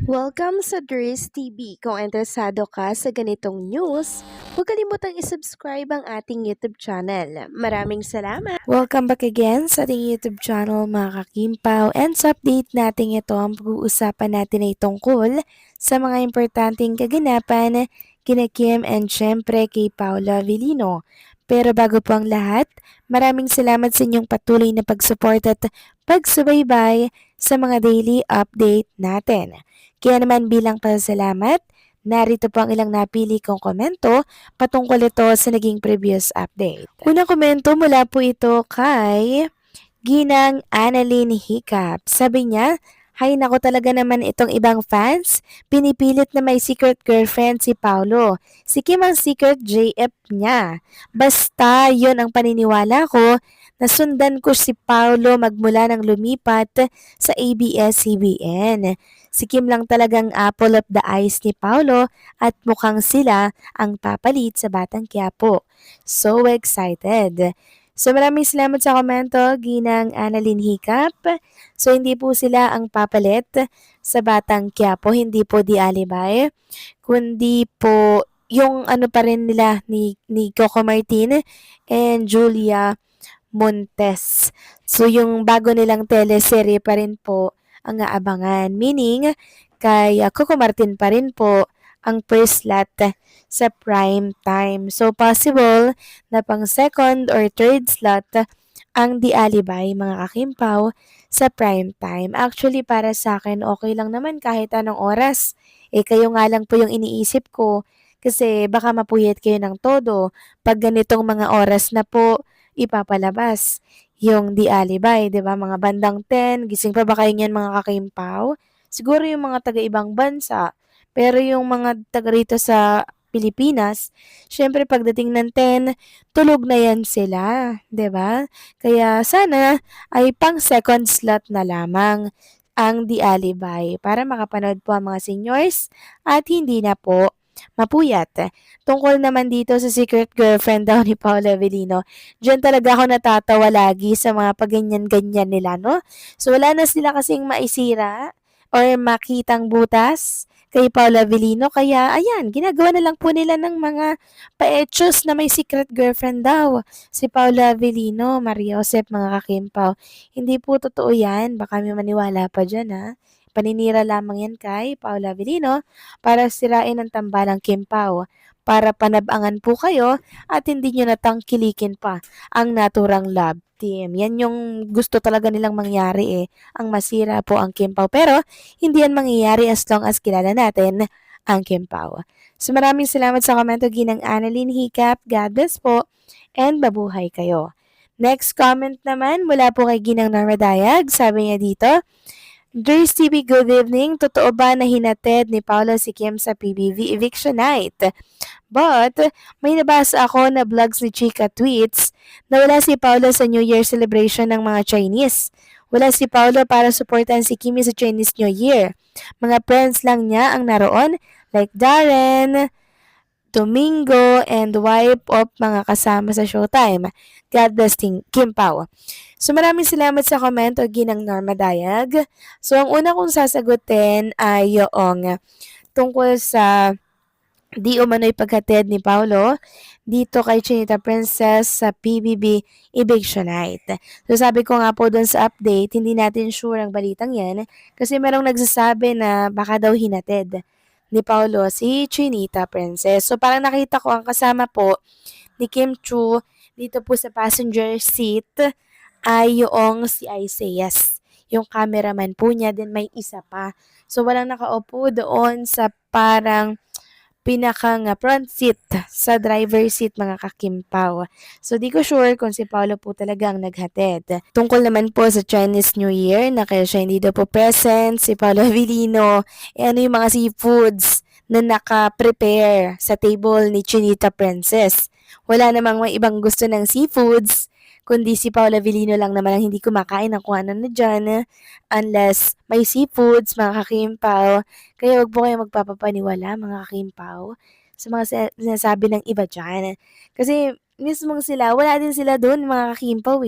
Welcome sa Dries TV. Kung interesado ka sa ganitong news, huwag kalimutang isubscribe ang ating YouTube channel. Maraming salamat! Welcome back again sa ating YouTube channel mga kakimpaw. And sa update natin ito, ang pag-uusapan natin ay tungkol sa mga importanteng kaganapan kina Kim and syempre kay Paula Avellino. Pero bago po ang lahat, maraming salamat sa inyong patuloy na pag-support at pagsubaybay sa mga daily update natin. Kaya naman bilang pasasalamat, narito po ang ilang napili kong komento patungkol ito sa naging previous update. Unang komento mula po ito kay Ginang Annalyn Hiccup. Sabi niya, hay nako talaga naman itong ibang fans, pinipilit na may secret girlfriend si Paulo. Si Kim ang secret JF niya. Basta yon ang paniniwala ko, nasundan ko si Paulo magmula ng lumipat sa ABS-CBN. Si Kim lang talagang apple of the eyes ni Paulo at mukhang sila ang papalit sa Batang Quiapo. So excited! So maraming salamat sa komento, Ginang Annalyn Hiccup. So hindi po sila ang papalit sa Batang Quiapo, hindi po di alibay, kundi po yung ano pa rin nila ni Coco Martin and Julia Montes. So yung bago nilang teleserye pa rin po ang aabangan. Meaning, kay Coco Martin pa rin po ang first slot sa prime time. So possible na pang second or third slot ang Di Alibay mga kakimpaw sa prime time. Actually para sa akin okay lang naman kahit anong oras. Kayo nga lang po yung iniisip ko kasi baka mapuyat kayo ng todo pag ganitong mga oras na po ipapalabas yung Di Alibay, 'di ba? Mga bandang 10, gising pa ba kayo niyan mga kakimpaw? Siguro yung mga taga-ibang bansa. Pero yung mga taga rito sa Pilipinas, syempre pagdating ng 10, tulog na yan sila, 'di ba? Kaya sana ay pang second slot na lamang ang Di Alibay para makapanood po ang mga seniors at hindi na po mapuyat. Tungkol naman dito sa secret girlfriend daw ni Paula Avellino, diyan talaga ako natatawa lagi sa mga paganyan-ganyan nila, no? So wala na sila kasing maisira or makitang butas kay Paula Avellino. Kaya ayan, ginagawa na lang po nila ng mga paechos na may secret girlfriend daw. Si Paula Avellino, Maria Josep, mga kakimpaw. Hindi po totoo yan. Baka may maniwala pa dyan ha. Paninira lamang yan kay Paula Avellino para sirain ang tambalang Kimpaw. Para panabangan po kayo at hindi nyo natangkilikin pa ang naturang love team. Yan yung gusto talaga nilang mangyari ang masira po ang Kimpaw. Pero hindi yan mangyayari as long as kilala natin ang Kimpaw. So maraming salamat sa komento Ginang Annalyn Hiccup. God bless po and mabuhay kayo. Next comment naman mula po kay Ginang Norma Dayag. Sabi niya dito, Dries TV, good evening. Totoo ba na hinatid ni Paula si Kim sa PBB eviction night? But, may nabasa ako na vlogs ni Chika Tweets na wala si Paula sa New Year celebration ng mga Chinese. Wala si Paula para supportan si Kimi sa Chinese New Year. Mga friends lang niya ang naroon like Darren, Domingo, and wife of mga kasama sa Showtime. God bless Kim Pao. So maraming salamat sa komento, Ginang Norma Dayag. So ang una kong sasagutin ay yung tungkol sa di umano'y paghatid ni Paulo dito kay Chinita Princess sa PBB Eviction Night. So sabi ko nga po doon sa update, hindi natin sure ang balitang yan kasi merong nagsasabi na baka daw hinatid ni Paulo si Chinita Princess. So parang nakita ko ang kasama po ni Kim Chu dito po sa passenger seat ay yung si Isaias. Yung cameraman po niya, din may isa pa. So walang nakaupo doon sa parang pinakang front seat sa driver seat mga kakimpaw. So di ko sure kung si Paolo po talaga ang naghatid. Tungkol naman po sa Chinese New Year na kaya siya hindi daw po present, si Paolo Avellino, ano yung mga seafoods na naka-prepare sa table ni Chinita Princess. Wala namang may ibang gusto ng seafoods, kundi si Paula Avellino lang naman ang hindi kumakain ng kung ano na dyan unless may seafoods, mga kakimpaw. Kaya wag po kayo magpapapaniwala, mga kakimpaw, sa mga sinasabi ng iba dyan. Kasi mismong sila, wala din sila doon, mga kakimpaw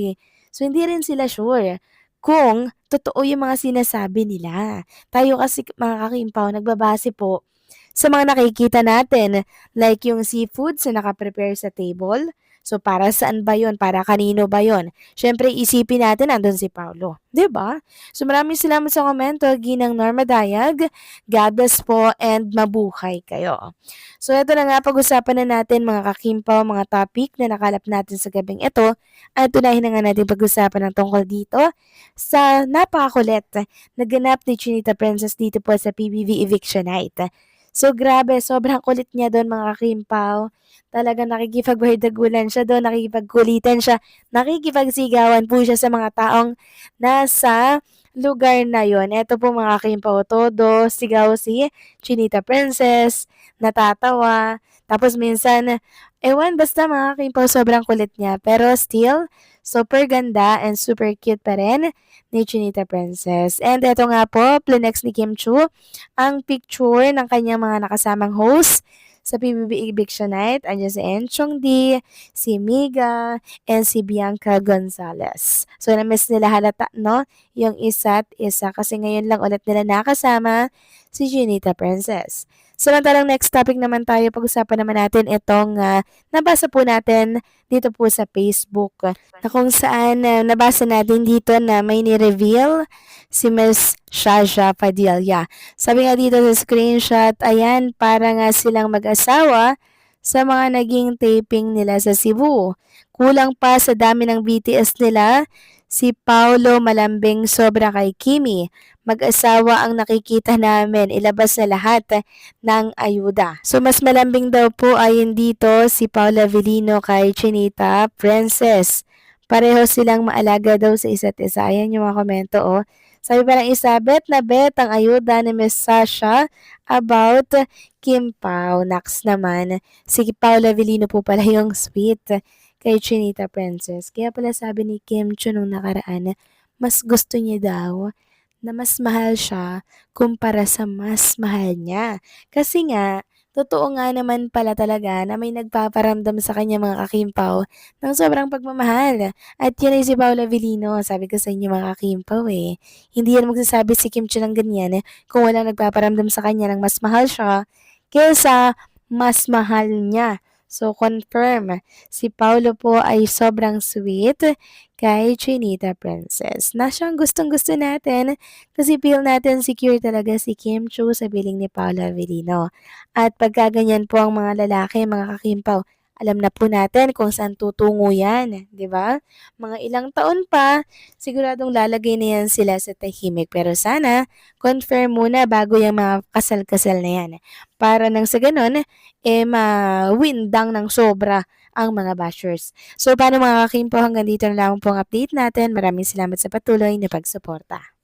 So hindi rin sila sure kung totoo yung mga sinasabi nila. Tayo kasi mga kakimpaw, nagbabase po sa mga nakikita natin, like yung seafoods na nakaprepare sa table. So, para saan ba yon? Para kanino ba yon? Siyempre, isipin natin nandun si Paulo. 'Di ba? So, maraming salamat sa komento. Ginang Norma Dayag. God bless po and mabuhay kayo. So, ito na nga, pag-usapan na natin mga kakimpaw, mga topic na nakalap natin sa gabing ito. At tunahin na nga natin pag-usapan ng tungkol dito sa napakakulit na ganap ni Chinita Princess dito po sa PBB Eviction Night. So grabe, sobrang kulit niya doon mga kakimpaw. Talagang nakikipagbardagulan siya doon, nakikipagkulitan siya, nakikipagsigawan po siya sa mga taong nasa lugar na yon. Ito po mga kakimpaw, todo sigaw si Chinita Princess, natatawa. Tapos minsan, ewan basta mga kakimpaw, sobrang kulit niya. Pero still, super ganda and super cute pa rin ni Chinita Princess. And ito nga po, Plenex ni Kim Chu, ang picture ng kanyang mga nakasamang host sa PBB Eviction Night. Andiyan si Enchong D, si Miga, and si Bianca Gonzalez. So, na-miss nila halata, no? Yung isa't isa kasi ngayon lang ulit nila nakasama si Junita Princess. Samantalang next topic naman tayo, pag-usapan naman natin itong nabasa po natin dito po sa Facebook na kung saan nabasa natin dito na may ni-reveal si Miss Shasha Padilla. Sabi nga dito sa screenshot, ayan, para nga silang mag-asawa sa mga naging taping nila sa Cebu. Kulang pa sa dami ng BTS nila, si Paulo malambing sobra kay Kimi. Mag-asawa ang nakikita namin, ilabas na lahat ng ayuda. So mas malambing daw po ayon dito si Paula Avellino kay Chinita Princess. Pareho silang maalaga daw sa isa't isa. Ayan yung mga komento, oh. Sabi pa ng isa, bet na bet ang ayuda ni Miss Sasha about Kim Pao. Next naman, si Paula Avellino po pala yung sweet kay Chinita Princess. Kaya pala sabi ni Kim Chu nung nakaraan, mas gusto niya daw na mas mahal siya kumpara sa mas mahal niya. Kasi nga, totoo nga naman pala talaga na may nagpaparamdam sa kanya mga kakimpaw ng sobrang pagmamahal. At yun ay si Paula Avellino. Sabi ko sa inyo mga kakimpaw eh. Hindi yan magsasabi si Kim Chiu ng ganyan kung walang nagpaparamdam sa kanya ng mas mahal siya kaysa mas mahal niya. So, confirm, si Paulo po ay sobrang sweet kay Chinita Princess. Na siyang gustong-gusto natin kasi feel natin secure talaga si Kim Chu sa piling ni Paula Avellino. At pagka ganyan po ang mga lalaki, mga kakimpaw, alam na po natin kung saan tutungo yan, di ba? Mga ilang taon pa, siguradong lalagay na yan sila sa tahimik. Pero sana, confirm muna bago yung mga kasal-kasal na yan. Para nang sa ganun, ma-windang ng sobra ang mga bashers. So, paano mga kakimpo, hanggang dito na lang po ang update natin. Maraming salamat sa patuloy na pagsuporta.